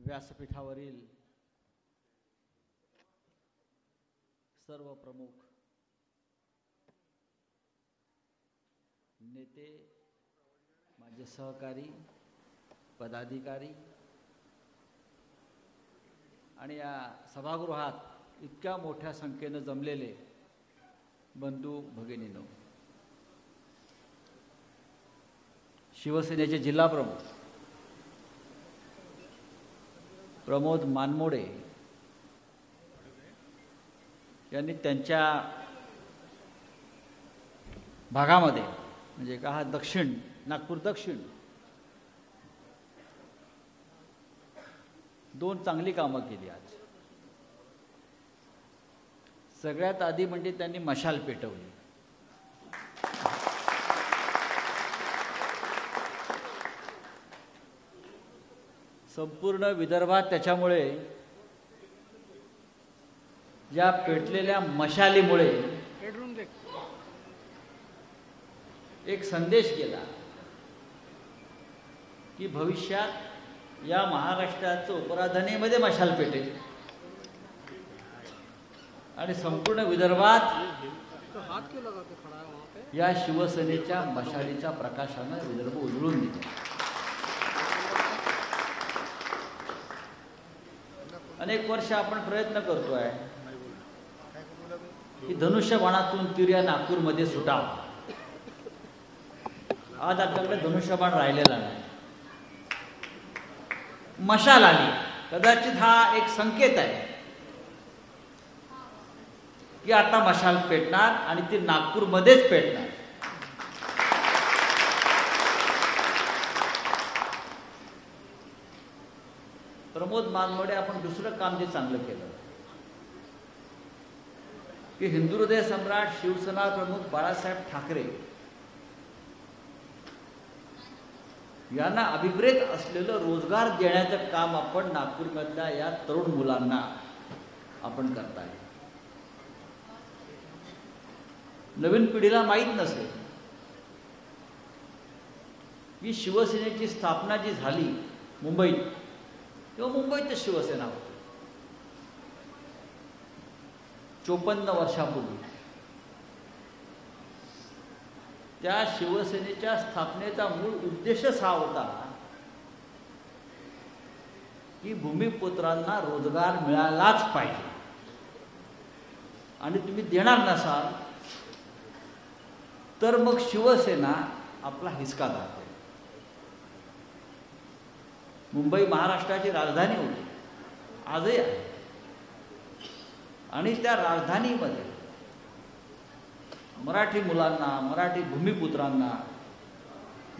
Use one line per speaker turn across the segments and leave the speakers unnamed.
व्यासपीठावरील सर्व प्रमुख नेते, माझे सहकारी, पदाधिकारी आणि या सभागृहात इतक्या मोठ्या संख्येने जमलेले बंधू भगिनींनो, शिवसेनेचे जिल्हा प्रमुख प्रमोद मानमोडे यांनी त्यांच्या भागामध्ये म्हणजे का हा दक्षिण नागपूर दक्षिण दोन चांगली कामं केली आज. सगळ्यात आधी म्हणजे त्यांनी मशाल पेटवली. संपूर्ण विदर्भात त्याच्यामुळे या पेटलेल्या मशालीमुळे एक संदेश गेला की भविष्यात या महाराष्ट्राचं उपराजधानीमध्ये मशाल पेटेल आणि संपूर्ण विदर्भात या शिवसेनेच्या मशालीच्या प्रकाशानं विदर्भ उजळून दिले. अनेक वर्ष आपण प्रयत्न करतोय की धनुष्यबाणातून तीर या नागपूरमध्ये सुटावा. आज आपल्याकडे धनुष्यबाण राहिलेला नाही, मशाल आली. कदाचित हा एक संकेत आहे की आता मशाल पेटणार आणि ती नागपूरमध्येच पेटणार. प्रमोद मानमोडे आपण दुसरं काम जे चांगलं केलं की हिंदू हृदय सम्राट शिवसेना प्रमुख बाळासाहेब ठाकरे यांना अभिप्रेत असलेलं रोजगार देण्याचं काम आपण नागपूरमधल्या या तरुण मुलांना आपण करताय. नवीन पिढीला माहीत नसेल की शिवसेनेची स्थापना जी झाली मुंबईत, तेव्हा मुंबईतच शिवसेना होती. 54 वर्षापूर्वी त्या शिवसेनेच्या स्थापनेचा मूळ उद्देशच हा होता की भूमिपुत्रांना रोजगार मिळालाच पाहिजे आणि तुम्ही देणार नसाल तर मग शिवसेना आपला हिसका दाखवेल. मुंबई महाराष्ट्राची राजधानी होती, आजही आहे. आणि त्या राजधानीमध्ये मराठी मुलांना, मराठी भूमिपुत्रांना,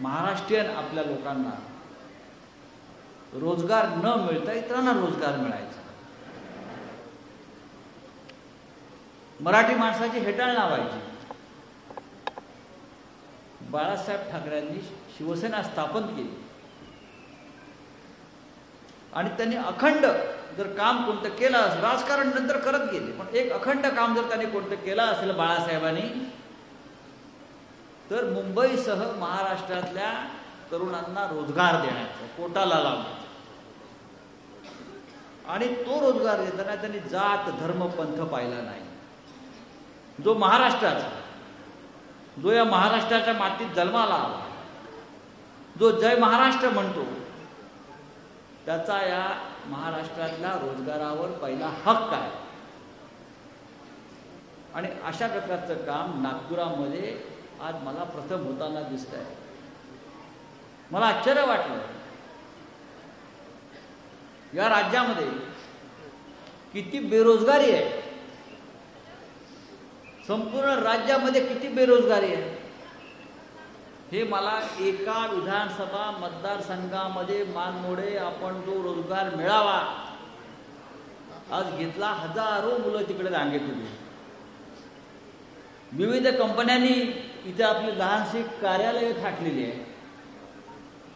महाराष्ट्रीयन आपल्या लोकांना रोजगार न मिळता इतरांना रोजगार मिळायचा. मराठी माणसाची हेटाळणी व्हायची. बाळासाहेब ठाकरेंनी शिवसेना स्थापन केली आणि त्यांनी अखंड जर काम कोणतं केलं असेल, राजकारण नंतर करत गेले, पण एक अखंड काम जर त्यांनी कोणतं केलं असेल बाळासाहेबांनी, तर मुंबईसह महाराष्ट्रातल्या तरुणांना रोजगार देण्याचं, कोटाला लावण्याचं. आणि तो रोजगार देताना त्यांनी जात धर्म पंथ पाहिला नाही. जो महाराष्ट्राचा, जो या महाराष्ट्राच्या मातीत जन्माला आला, जो जय महाराष्ट्र म्हणतो, त्याचा या महाराष्ट्रातल्या रोजगारावर पहिला हक्क आहे. आणि अशा प्रकारचं काम नागपुरामध्ये आज मला प्रथम होताना दिसत आहे. मला आश्चर्य वाटलं, या राज्यामध्ये किती बेरोजगारी आहे, संपूर्ण राज्यामध्ये किती बेरोजगारी आहे हे मला एका विधानसभा मतदारसंघामध्ये मानमोडे आपण जो रोजगार मिळावा आज घेतला. हजारो मुलं तिकडे रांगेत उभी, विविध कंपन्यांनी इथे आपली लहानशी कार्यालये थाटलेली आहे,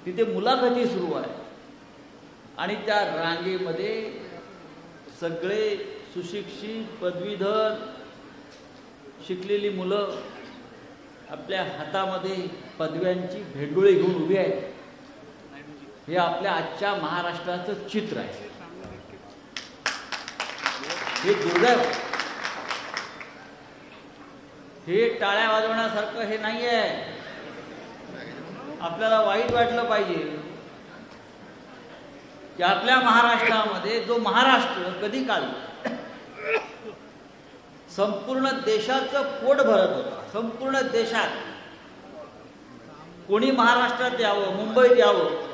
तिथे मुलाखती सुरू आहे आणि त्या रांगेमध्ये सगळे सुशिक्षित पदवीधर शिकलेली मुलं आपल्या हातामध्ये पदव्यांची भेंडुळे घेऊन उभी आहेत. हे आपल्या आजच्या महाराष्ट्राचं चित्र आहे. हे दुर्दैव, हे टाळ्या वाजवण्यासारखं हे नाही आहे. आपल्याला वाईट वाटलं पाहिजे की आपल्या महाराष्ट्रामध्ये जो महाराष्ट्र कधी काल संपूर्ण देशाचं पोट भरत होता. संपूर्ण देशात कोणी महाराष्ट्रात यावं, मुंबईत यावं,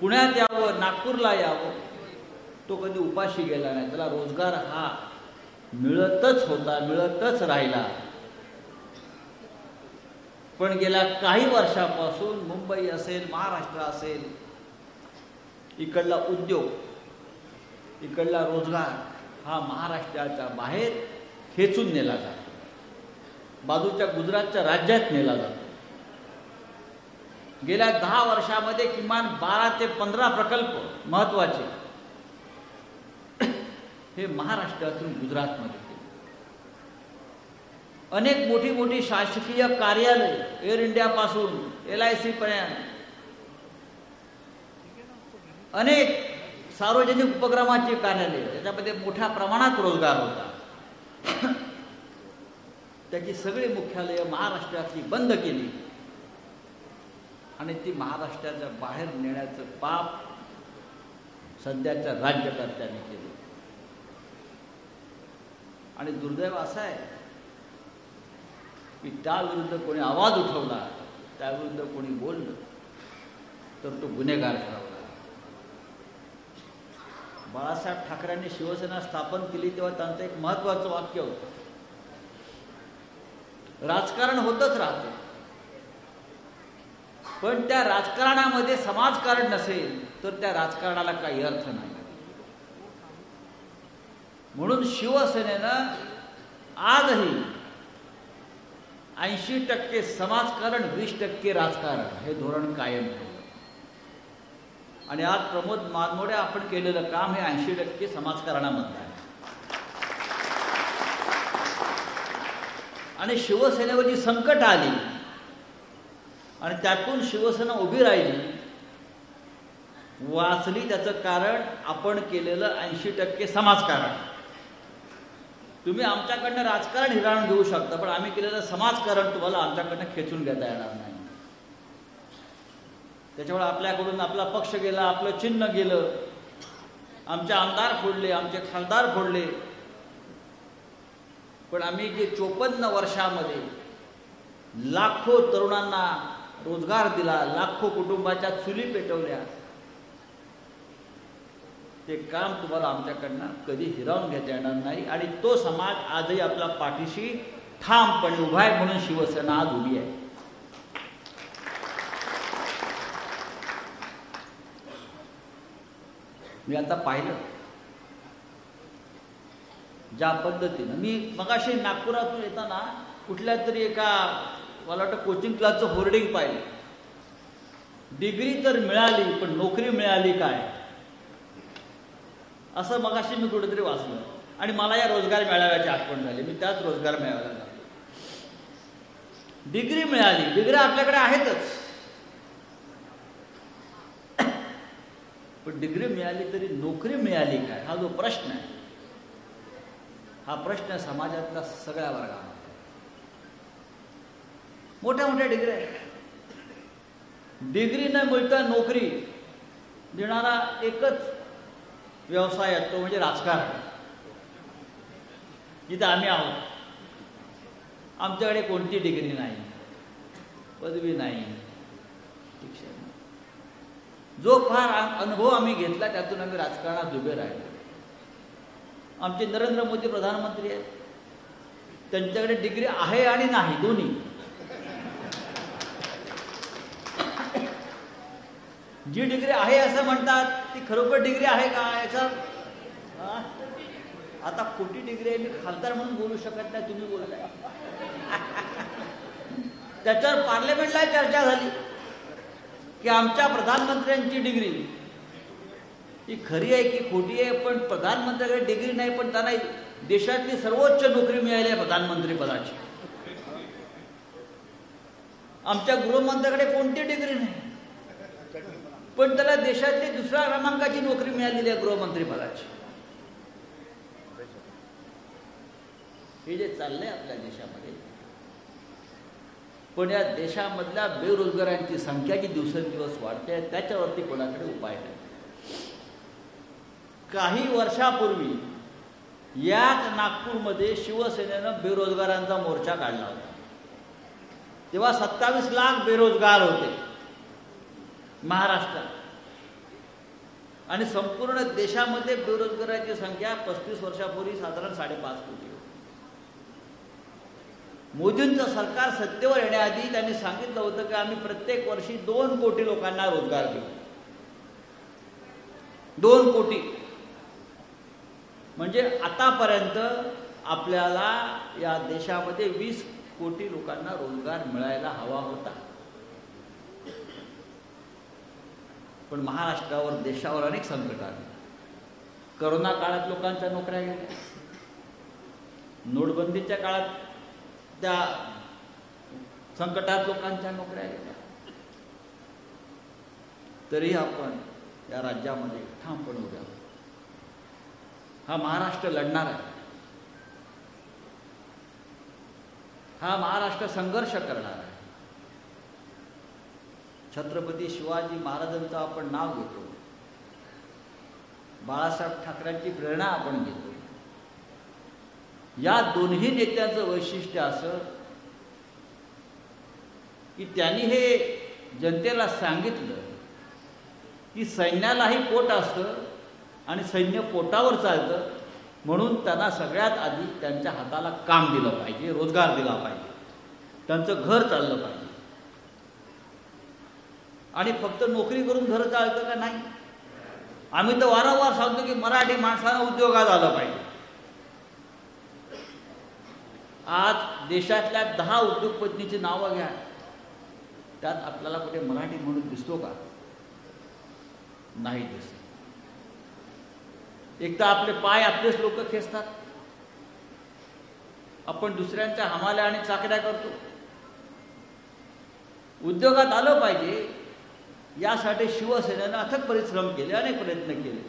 पुण्यात यावं, नागपूरला यावं, तो कधी उपाशी गेला नाही. त्याला रोजगार हा मिळतच होता, मिळतच राहिला. पण गेल्या काही वर्षापासून मुंबई असेल, महाराष्ट्र असेल, इकडला उद्योग, इकडला रोजगार हा महाराष्ट्राच्या बाहेर खेचून नेला जातो. बाजूच्या गुजरातच्या राज्यात नेला जातो. गेल्या 10 वर्षामध्ये किमान 12 ते 15 प्रकल्प महत्वाचे हे महाराष्ट्रातून गुजरातमध्ये केले. अनेक मोठी मोठी शासकीय कार्यालय, एअर इंडियापासून LIC पर्यंत अनेक सार्वजनिक उपक्रमाचे कार्यालय, त्याच्यामध्ये मोठ्या प्रमाणात रोजगार होता. त्याची सगळी मुख्यालयं महाराष्ट्रातली बंद केली आणि ती महाराष्ट्राच्या बाहेर नेण्याचं पाप सध्याच्या राज्यकर्त्यांनी केले. आणि दुर्दैव असं आहे की त्याविरुद्ध कोणी आवाज उठवला, त्याविरुद्ध कोणी बोललं तर तो गुन्हेगार ठरवला. बाळासाहेब ठाकरेंनी शिवसेना स्थापन केली तेव्हा त्यांचं एक महत्त्वाचं वाक्य होतं, राजकारण होतच राहते, पण त्या राजकारणामध्ये समाजकारण नसेल तर त्या राजकारणाला काही अर्थ नाही. म्हणून शिवसेनेनं आजही 80% समाजकारण, 20% राजकारण हे धोरण कायम ठेवलं. आणि आज प्रमोद मानमोडे आपण केलेलं काम हे 80% समाजकारणामधलं आहे. आणि शिवसेनेवर जी संकट आली आणि त्यातून शिवसेना उभी राहिली, वाचली, त्याचं कारण आपण केलेलं 80% समाजकारण. तुम्ही आमच्याकडनं राजकारण हिरावून घेऊ शकता, पण आम्ही केलेलं समाजकारण तुम्हाला आमच्याकडनं खेचून घेता येणार नाही. त्याच्यामुळे आपल्याकडून आपला पक्ष गेला, आपलं चिन्ह गेलं, आमचे आमदार फोडले, आमचे खासदार फोडले, पण आम्ही जे 54 वर्षामध्ये लाखो तरुणांना रोजगार दिला, लाखो कुटुंबाच्या चुली पेटवल्या, ते काम तुम्हाला आमच्याकडनं कधी हिरावून घेता येणार नाही. आणि तो समाज आजही आपल्या पाठीशी ठामपणे उभा आहे, म्हणून शिवसेना आज उभी आहे. मी आता पाहिलं ज्या पद्धतीनं, मी मगाशी नागपुरातून येताना कुठल्या तरी एका मला वाटतं कोचिंग क्लासचं होर्डिंग पाहिलं, डिग्री तर मिळाली पण नोकरी मिळाली काय, असं मगाशी मी कुठेतरी वाचलं. आणि मला या रोजगार मेळाव्याची आठवण झाली. मी त्याच रोजगार मेळाव्याला झालो. डिग्री मिळाली, डिग्री आपल्याकडे आहेतच, पण डिग्री मिळाली तरी नोकरी मिळाली काय, हा जो प्रश्न आहे, हा प्रश्न समाजातल्या सगळ्या वर्गाला. मोठ्या मोठ्या डिग्री आहेत, डिग्री न मिळता नोकरी देणारा एकच व्यवसाय आहे, तो म्हणजे राजकारण. जिथं आम्ही आहोत, आमच्याकडे कोणती डिग्री नाही, पदवी नाही, शिक्षण, जो फार अनुभव आम्ही घेतला त्यातून आम्ही राजकारणात उभे राहिलो. आमचे नरेंद्र मोदी प्रधानमंत्री आहेत, त्यांच्याकडे डिग्री आहे आणि नाही दोन्ही. जी डिग्री आहे असं म्हणतात ती खरोखर डिग्री आहे का याचा, आता खोटी डिग्री आहे, मी खासदार म्हणून बोलू शकत नाही, तुम्ही बोलताय. त्याच्यावर पार्लमेंटला चर्चा झाली की आमच्या प्रधानमंत्र्यांची डिग्री ही खरी आहे की खोटी आहे, पण प्रधानमंत्र्याकडे डिग्री नाही पण त्यांना देशातली सर्वोच्च नोकरी मिळाली आहे प्रधानमंत्री पदाची. आमच्या गृहमंत्र्याकडे कोणती डिग्री नाही, पण त्याला देशातली दुसऱ्या क्रमांकाची नोकरी मिळालेली आहे गृहमंत्री पदाची. हे जे चाललंय आपल्या देशामध्ये, पण या देशामधल्या बेरोजगारांची संख्या जी दिवसेंदिवस वाढते त्याच्यावरती कोणाकडे उपाय नाही. काही वर्षापूर्वी याच नागपूरमध्ये शिवसेनेनं बेरोजगारांचा मोर्चा काढला होता. तेव्हा 27 लाख बेरोजगार होते महाराष्ट्रात, आणि संपूर्ण देशामध्ये बेरोजगारांची संख्या 35 वर्षापूर्वी साधारण 5.5 कोटी होती. मोदींचं सरकार सत्तेवर येण्याआधी त्यांनी सांगितलं होतं की आम्ही प्रत्येक वर्षी 2 कोटी लोकांना रोजगार देऊ. 2 कोटी म्हणजे आतापर्यंत आपल्याला या देशामध्ये 20 कोटी लोकांना रोजगार मिळायला हवा होता. पण महाराष्ट्रावर, देशावर अनेक संकट आली. करोना काळात लोकांच्या नोकऱ्या गेल्या, नोटबंदीच्या काळात त्या संकटात लोकांच्या नोकऱ्या गेल्या. तरी आपण या राज्यामध्ये ठामपणे उभे आहोत. हा महाराष्ट्र लढणार आहे. हा महाराष्ट्र संघर्ष करणार आहे. छत्रपती शिवाजी महाराजांचं आपण नाव घेतो, बाळासाहेब ठाकरेंची प्रेरणा आपण घेतो. या दोन्ही नेत्यांचं वैशिष्ट्य असं की त्यांनी हे जनतेला सांगितलं की सैन्यालाही पोट असतं आणि सैन्य पोटावर चालतं, म्हणून त्यांना सगळ्यात आधी त्यांच्या हाताला काम दिलं पाहिजे, रोजगार दिला पाहिजे, त्यांचं घर चाललं पाहिजे. आणि फक्त नोकरी करून घर चालतं का नाही? आम्ही तर वारंवार सांगतो की मराठी माणसाला उद्योगात आलं पाहिजे. आज देशातल्या 10 उद्योगपतींची नावं घ्या, त्यात आपल्याला कुठे मराठी म्हणून दिसतो का? नाही दिसत. एक तर आपले पाय आपलेच लोक खेचतात, आपण दुसऱ्यांच्या हमाल्या आणि चाकऱ्या करतो. उद्योगात आलं पाहिजे यासाठी शिवसेनेनं अथक परिश्रम केले, अनेक प्रयत्न केले.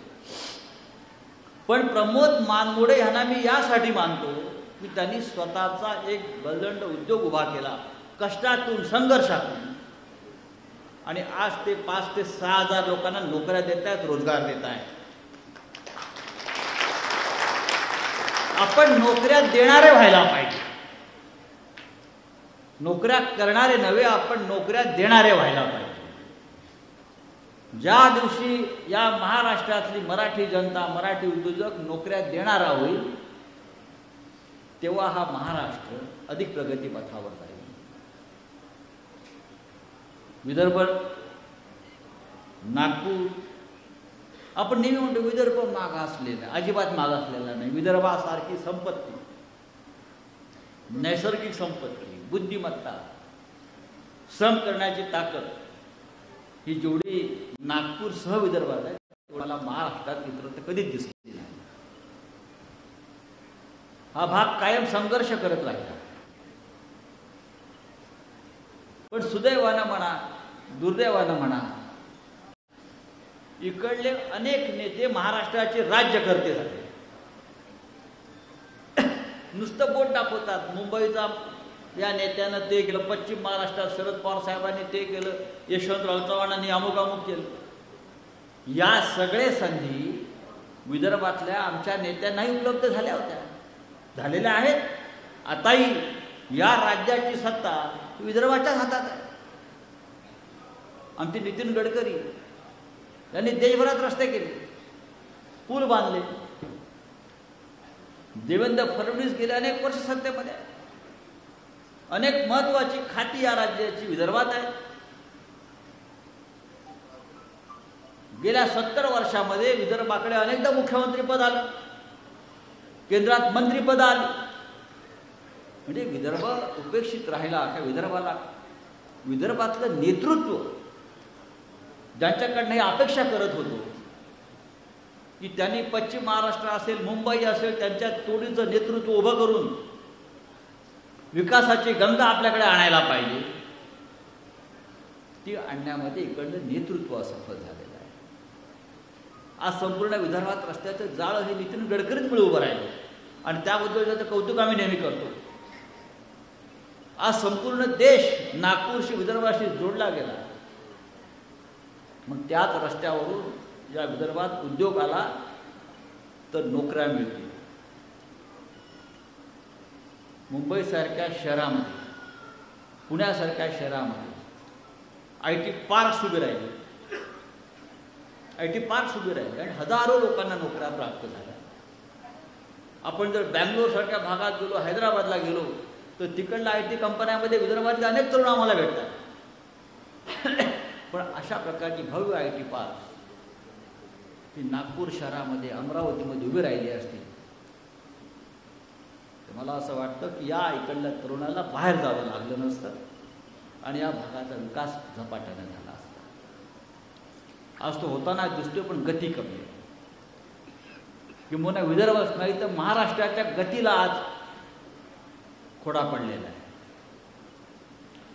पण प्रमोद मानमोडे यांना मी यासाठी मानतो की त्यांनी स्वतःचा एक बलंड उद्योग उभा केला, कष्टातून, संघर्षातून, आणि आज ते 5 ते 6 हजार लोकांना नोकऱ्या देत आहेत, रोजगार देत आहेत. आपण नोकऱ्या देणारे व्हायला पाहिजे, नोकऱ्या करणारे नव्हे, आपण नोकऱ्या देणारे व्हायला पाहिजे. ज्या दिवशी या महाराष्ट्रातली मराठी जनता, मराठी उद्योजक नोकऱ्या देणारा होईल, तेव्हा हा महाराष्ट्र अधिक प्रगतीपथावर जाईल. विदर्भ, नागपूर, आपण नेहमी म्हणतो विदर्भ मागासलेला, अजिबात मागासलेला नाही. विदर्भासारखी संपत्ती, नैसर्गिक संपत्ती, बुद्धिमत्ता, श्रम करण्याची ताकद ही जेवढी नागपूरसह विदर्भात आहे, मला महाराष्ट्रात इतरत्र कधीच दिसली नाही. हा भाग कायम संघर्ष करत राहिला. पण सुदैवानं म्हणा, दुर्दैवानं म्हणा, इकडले अनेक नेते महाराष्ट्राचे राज्यकर्ते झाले. नुसतं बोट दाखवतात. मुंबईचा या नेत्यानं ते केलं, पश्चिम महाराष्ट्रात शरद पवार साहेबांनी ते केलं, यशवंतराव चव्हाणांनी अमुक अमुक केलं. या सगळे संधी विदर्भातल्या आमच्या नेत्यांनाही उपलब्ध झाल्या होत्या, झालेल्या आहेत. आताही या राज्याची सत्ता विदर्भाच्याच हातात आहे. आमचे नितीन गडकरी यांनी देशभरात रस्ते केले, पूल बांधले. देवेंद्र फडणवीस गेले अनेक वर्ष सत्तेमध्ये, अनेक महत्वाची खाती या राज्याची विदर्भात आहेत. गेल्या 70 वर्षामध्ये विदर्भाकडे अनेकदा मुख्यमंत्रीपद आलं, केंद्रात मंत्रीपद आली. म्हणजे विदर्भ उपेक्षित राहिला का? विदर्भाला, विदर्भातलं नेतृत्व ज्यांच्याकडनं अपेक्षा करत होतो की त्यांनी पश्चिम महाराष्ट्र असेल, मुंबई असेल, त्यांच्या तोडीचं नेतृत्व उभं करून विकासाची गंगा आपल्याकडे आणायला पाहिजे, ती आणण्यामध्ये इकडलं नेतृत्व असफल झालेलं आहे. आज संपूर्ण विदर्भात रस्त्याचं जाळं हे नितीन गडकरींमुळे उभं राहिलं आणि त्याबद्दल त्याचं कौतुक आम्ही नेहमी करतो. आज संपूर्ण देश नागपूरशी विदर्भाशी जोडला गेला. मग त्याच रस्त्यावरून या विदर्भात उद्योग आला तर नोकऱ्या मिळतील. मुंबईसारख्या शहरामध्ये, पुण्यासारख्या शहरामध्ये IT पार्क्स उभे राहिले. IT पार्क्स उभे राहिले आणि हजारो लोकांना नोकऱ्या प्राप्त झाल्या. आपण जर बँगलोरसारख्या भागात गेलो, हैदराबादला गेलो तर तिकडल्या IT कंपन्यांमध्ये विदर्भातले अनेक तरुण आम्हाला भेटतात. पण अशा प्रकारची भव्य IT पार्क्स ती नागपूर शहरामध्ये, अमरावतीमध्ये उभी राहिली असती तर मला असं वाटतं की या इकडल्या तरुणाला बाहेर जावं लागलं नसतं आणि या भागाचा विकास झपाट्याने झाला असता. आज तो होताना दिसतोय पण गती कमी आहे. किंबहुना विदर्भच नाही तर महाराष्ट्राच्या गतीला आज खोडा पडलेला आहे.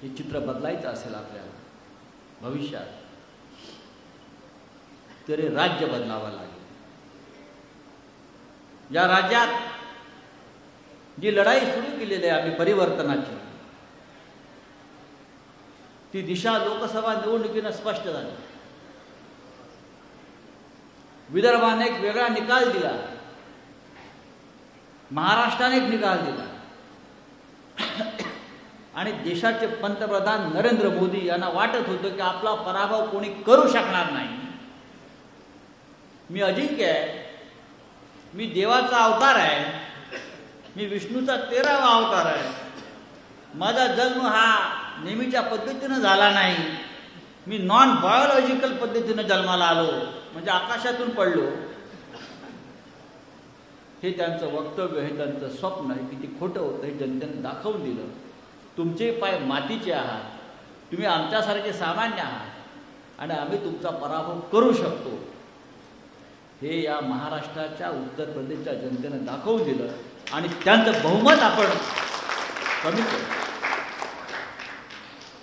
हे चित्र बदलायचं असेल आपल्याला भविष्यात तरी राज्य बदलावं लागेल. या राज्यात जी लढाई सुरू केलेली आहे आम्ही परिवर्तनाची, ती दिशा लोकसभा निवडणुकीनं स्पष्ट झाली. विदर्भाने एक वेगळा निकाल दिला, महाराष्ट्राने एक निकाल दिला आणि देशाचे पंतप्रधान नरेंद्र मोदी यांना वाटत होतं की आपला पराभव कोणी करू शकणार नाही. मी अजिंक्य आहे, मी देवाचा अवतार आहे, मी विष्णूचा 13वा अवतार आहे. माझा जन्म हा नेहमीच्या पद्धतीनं झाला नाही, मी नॉन बायोलॉजिकल पद्धतीनं जन्माला आलो, म्हणजे आकाशातून पडलो. हे त्यांचं वक्तव्य, हे त्यांचं स्वप्न आहे. किती खोटं होतं हे जनतेने दाखवून दिलं. तुमचे पाय मातीचे आहात, तुम्ही आमच्यासारखे सामान्य आहात आणि आम्ही तुमचा पराभव करू शकतो हे या महाराष्ट्राच्या, उत्तर प्रदेशच्या जनतेने दाखवून दिलं आणि त्यांचं बहुमत आपण कमी केलं.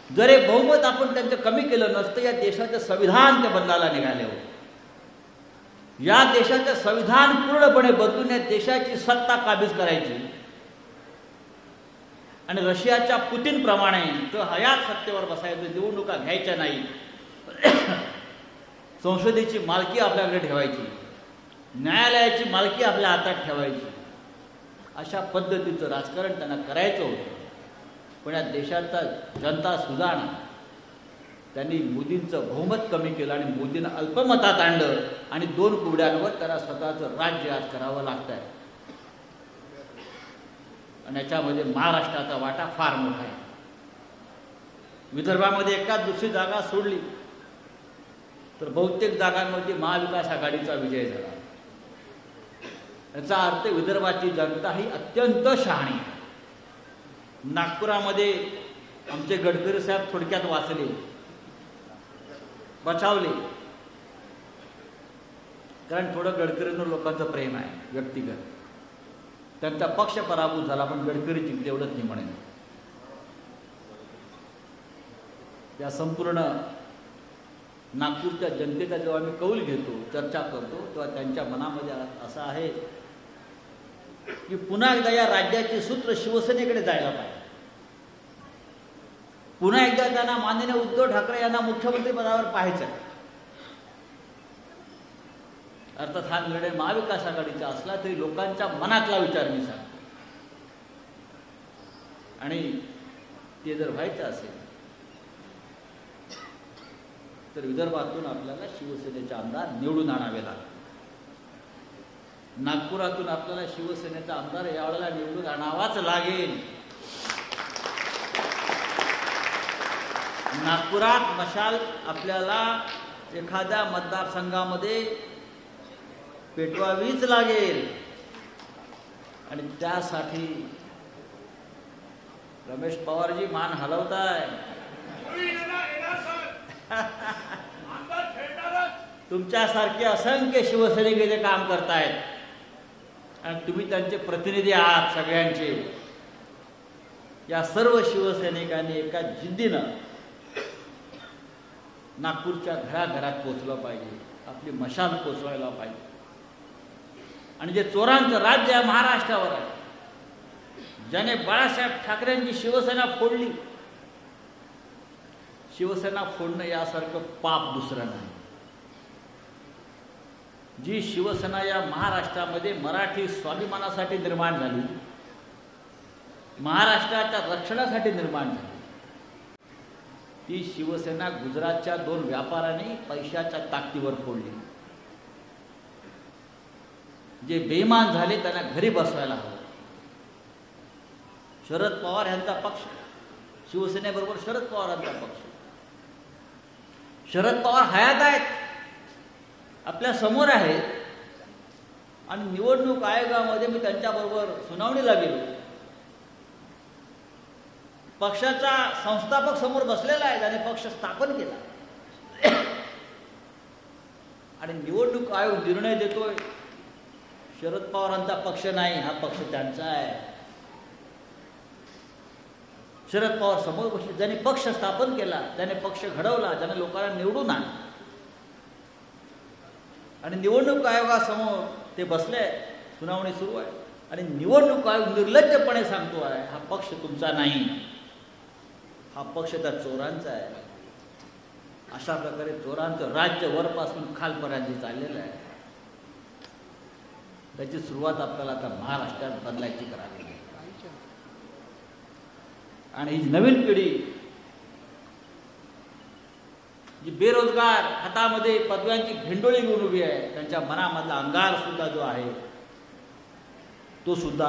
जर हे बहुमत आपण त्यांचं कमी केलं नसतं या देशाचं संविधान ते बदलायला निघाले होते. या देशाचं संविधान पूर्णपणे बदलून या देशाची सत्ता काबीज करायची आणि रशियाच्या पुतीनप्रमाणे तो हयात सत्तेवर बसायचं, निवडणुका घ्यायच्या नाही, संसदेची मालकी आपल्याकडे ठेवायची, न्यायालयाची मालकी आपल्या हातात ठेवायची. अशा पद्धतीचं राजकारण त्यांना करायचं होतं. पण या देशाचा जनता सुजाण त्यांनी मोदींचं बहुमत कमी केलं आणि मोदींना अल्पमतात आणलं आणि 2 कुबड्यांवर त्याला स्वतःचं राज्य आज करावं लागत आहे. आणि याच्यामध्ये महाराष्ट्राचा वाटा फार मोठा आहे. विदर्भामध्ये एकाच दुसरी जागा सोडली तर बहुतेक जागांमध्ये महाविकास आघाडीचा विजय झाला. याचा अर्थ विदर्भाची जनता ही अत्यंत शहाणी आहे. नागपुरामध्ये आमचे गडकरी साहेब थोडक्यात वाचले, बचावले, कारण थोडं गडकरींवर लोकांचं प्रेम आहे व्यक्तिगत. त्यांचा पक्ष पराभूत झाला पण गडकरी जिंकले एवढंच नाही म्हणेन. या संपूर्ण नागपूरच्या जनतेचा जेव्हा आम्ही कौल घेतो, चर्चा करतो, तेव्हा त्यांच्या मनामध्ये असं आहे की पुन्हा एकदा या राज्याचे सूत्र शिवसेनेकडे जायला पाहिजे. पुन्हा एकदा त्यांना माननीय उद्धव ठाकरे यांना मुख्यमंत्री पदावर पाहायचं. अर्थात हा निर्णय महाविकास आघाडीचा असला तरी लोकांच्या मनातला विचार मी सांगतो. आणि ते जर व्हायचं असेल तर विदर्भातून आपल्याला शिवसेनेचे आमदार निवडून आणावे लागतात. नागपुरातून आपल्याला शिवसेनेचा आमदार यावेळेला निवडून आणावाच लागेल. नागपुरात मशाल आपल्याला एखाद्या मतदारसंघामध्ये पेटवावीच लागेल आणि त्यासाठी रमेश पवारजी मान हलवताय. तुमच्यासारखे असंख्य शिवसैनिक इथे काम करतायत आणि तुम्ही त्यांचे प्रतिनिधी आहात सगळ्यांचे. या सर्व शिवसैनिकांनी एका जिद्दीनं नागपूरच्या घराघरात पोचलं पाहिजे, आपली मशाल पोचवायला पाहिजे. आणि जे चोरांचं राज्य आहे महाराष्ट्रावर आहे, ज्याने बाळासाहेब ठाकरेंची शिवसेना फोडली, शिवसेना फोडणं यासारखं पाप दुसरं नाही. जी शिवसेना या महाराष्ट्रामध्ये मराठी स्वाभिमानासाठी निर्माण झाली, महाराष्ट्राच्या रक्षणासाठी निर्माण झाली, ती शिवसेना गुजरातच्या 2 व्यापाऱ्यांनी पैशाच्या ताकदीवर फोडली. जे बेईमान झाले त्यांना घरी बसवायला हवं. शरद पवार यांचा पक्ष, शिवसेनेबरोबर शरद पवार यांचा पक्ष, शरद पवार हयात आहेत, आपल्या समोर आहेत. आणि निवडणूक आयोगामध्ये मी त्यांच्याबरोबर सुनावणीला गेलो. पक्षाचा संस्थापक समोर बसलेला आहे, त्याने पक्ष स्थापन केला. आणि निवडणूक आयोग निर्णय देतोय, शरद पवारांचा पक्ष नाही, हा पक्ष त्यांचा आहे. शरद पवार समोर बसले, ज्याने पक्ष स्थापन केला, ज्याने पक्ष घडवला, ज्याने लोकांना निवडून आणलं, आणि निवडणूक आयोगासमोर ते बसले, सुनावणी सुरू आहे. आणि निवडणूक आयोग निर्लज्जपणे सांगतो आहे, हा पक्ष तुमचा नाही, हा पक्ष त्या चोरांचा आहे. अशा प्रकारे चोरांचं राज्य वरपासून खालपर्यंत चाललेलं आहे. त्याची सुरुवात आपल्याला आता महाराष्ट्रात बदलायची करावी लागेल. आणि ही नवीन पिढी जी बेरोजगार, हातामध्ये पदव्यांची भेंडोळी घेऊन उभी आहे, त्यांच्या मनामधला अंगार सुद्धा जो आहे तो सुद्धा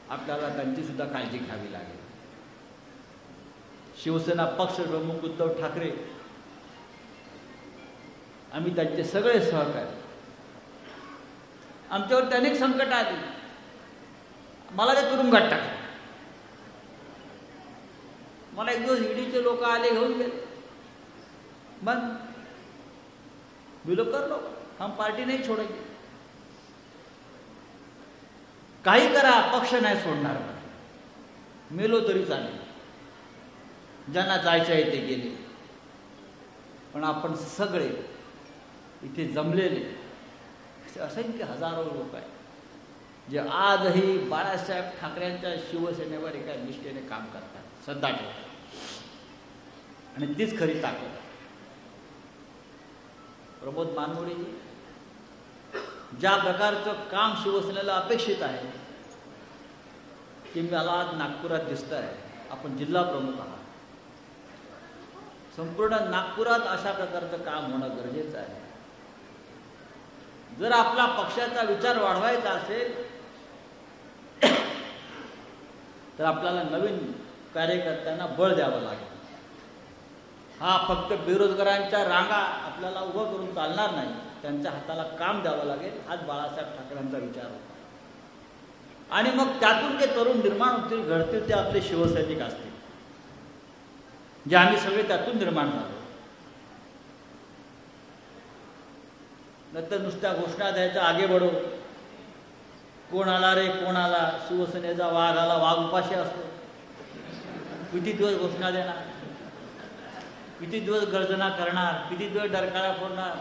आपल्याला त्यांची सुद्धा काळजी घ्यावी लागेल. शिवसेना पक्ष प्रमुख उद्धव ठाकरे, आम्ही त्यांचे सगळे सहकारी, आमच्यावर अनेक संकट आली, मला ते तुरुंगात टाकले. मला एक दिवस ईडीचे लोक आले, घेऊन गेले, बंद बिलो कर लो, हम पार्टी नहीं छोडेंगे. काही करा, पक्ष नाही सोडणार, मेलो तरी चालेल, ज्यांना जायचं आहे ते गेले. पण आपण सगळे इथे जमलेले असंख्य हजारो लोक आहेत जे आजही बाळासाहेब ठाकरेंच्या शिवसेनेवर एका निष्ठेने काम करतात, श्रद्धा ठेवतात. आणि तीच खरी ताकद आहे. प्रमोद मानमोडेजी, ज्या प्रकारचं काम शिवसेनेला अपेक्षित आहे ते मला आज नागपुरात दिसत आहे. आपण जिल्हा प्रमुख आहात, संपूर्ण नागपुरात अशा प्रकारचं काम होणं गरजेचं आहे. जर आपला पक्षाचा विचार वाढवायचा असेल तर आपल्याला नवीन कार्यकर्त्यांना बळ द्यावं लागेल. हा फक्त बेरोजगारांच्या रांगा आपल्याला उभं करून चालणार नाही, त्यांच्या हाताला काम द्यावं लागेल. हाच बाळासाहेब ठाकरेंचा विचार होता. आणि मग त्यातून जे तरुण निर्माण होतील, घडतील, ते आपले शिवसैनिक असतील, जे आम्ही सगळे त्यातून निर्माण झालो. नंतर नुसत्या घोषणा द्यायच्या, आगे बढो, कोण आला रे कोण आला, शिवसेनेचा वाघ आला, वाघ उपाशी असतो. किती दिवस घोषणा देणार, किती दिवस गर्जना करणार, किती दिवस डरकाळा फोडणार.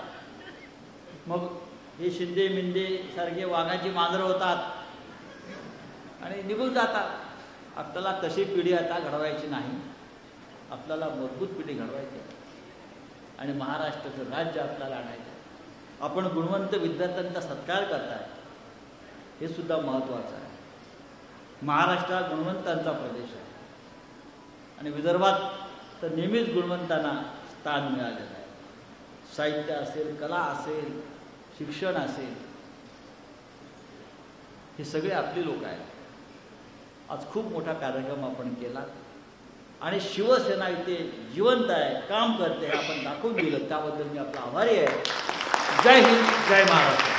मग हे शिंदे मिंदे सारखे वाघाची मांजरं होतात आणि निघून जातात. आपल्याला तशी पिढी आता घडवायची नाही, आपल्याला मजबूत पिढी घडवायची आणि महाराष्ट्राचं राज्य आपल्याला आणायचं. आपण गुणवंत विद्यार्थ्यांचा सत्कार करताय, हे सुद्धा महत्त्वाचं आहे. महाराष्ट्र हा गुणवंतांचा प्रदेश आहे आणि विदर्भात तर नेहमीच गुणवंतांना स्थान मिळालेलं आहे. साहित्य असेल, कला असेल, शिक्षण असेल, हे सगळे आपली लोक आहेत. आज खूप मोठा कार्यक्रम आपण केला आणि शिवसेना इथे जिवंत आहे, काम करते, हे आपण दाखवून दिलं. त्याबद्दल मी आपला आभारी आहे. जय हिंद, जय महाराष्ट्र.